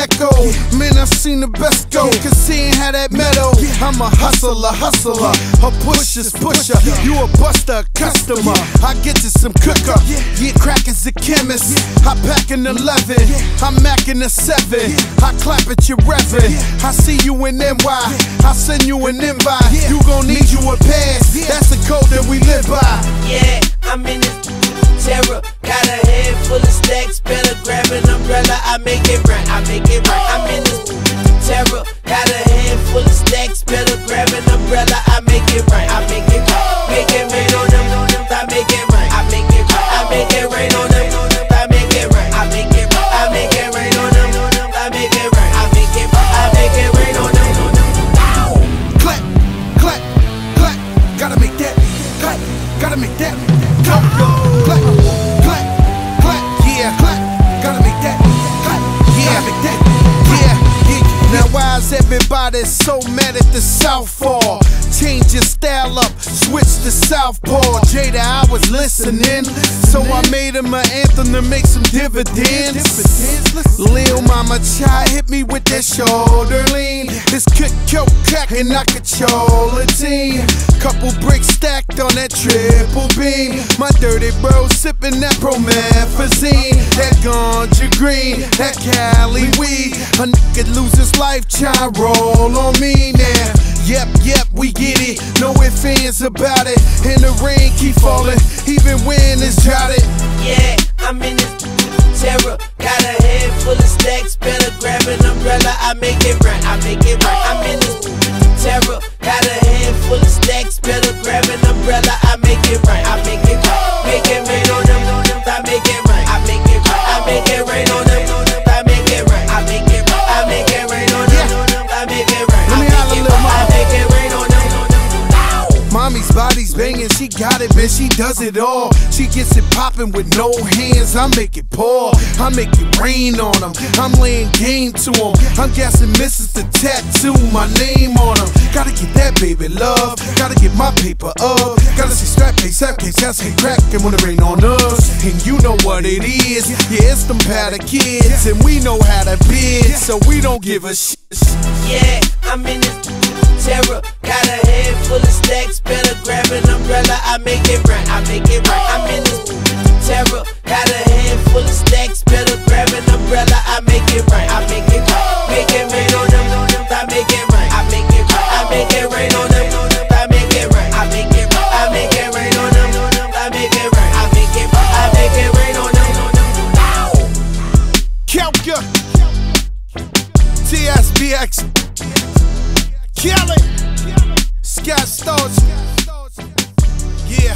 echo. Man, I've seen the best go, cause seeing how that meadow. I'm a hustler, a pusher's pusher. You a buster, a customer. I get to some cooker. Yeah, crack is a chemist. I pack an 11. I'm macking a 7. I clap at your revvin'. I see you in NY. I send you an invite. You gon' need you a pass. That's the code that we live by. Yeah, I'm in this terror. Got a head full of stacks. Better grab an umbrella. I make it right. I make it right. I'm in this terror. Got a head full of stacks. Better grab an umbrella. I make it right. I make it right. Make it rain on them. I make it right. I make it right. I make it rain on them. I make it right. I make it right. I make it rain on them. I make it right. I make it right. I make it rain on them. Clap, clap, clap. Gotta make that. Clap, gotta make that. Clap, clap, clap, clap. Yeah, clap. Gotta make that. Clap, yeah, make that. Yeah, yeah. Now why is everybody so mad at the Southpaw? Change your style up, switch to Southpaw. Jada, I was listening, so I made him an anthem to make some dividends. Lil Mama Chai hit me with that shoulder lean. This cook crack and I control a team. Couple bricks stacked on that triple beam. My dirty bro sipping that promethazine. That ganja green, that Cali weed. A nigga lose his life, try roll on me now. Yep, we get it. No ifs, ands about it. And the rain keep falling, even when it's droughted. Yeah, I'm in this terror. Got a head full of stacks. Better grab an umbrella. I make it right. I make it right. I'm in this terror. Got a head full of stacks. Better grab an umbrella. I make it right. I make it right. Make it rain on them. I make it right. I make it right. I make it rain on them. I make it right. I make it right. I make it rain on them. I make it right. I make it rain on them. Mommy's body's banging, she got it, man, she does it all. She gets it popping with no hands, I make it pour. I make it rain on them, I'm laying game to them. I'm guessing misses the tattoo, my name on them. Gotta get that baby love, gotta get my paper up. Gotta see strap case, that's hate crack, and when it rain on us. And you know what it is, yeah, it's them powder kids. And we know how to bid, so we don't give a shit. Yeah, I'm in this terror. Got a head full of stacks. Better grab an umbrella. I make it right. I make it right. I'm in this terror. Got a head full of stacks. Better grab an umbrella. I make it right. I make it right. Make it rain on them. I make it right. I make it right. I make it rain on them. I make it right. I make it right. I make it rain on them. I make it right. I make it right. I make it rain on them. Kelka, TSBX, Kelly, Scott Storch, yeah.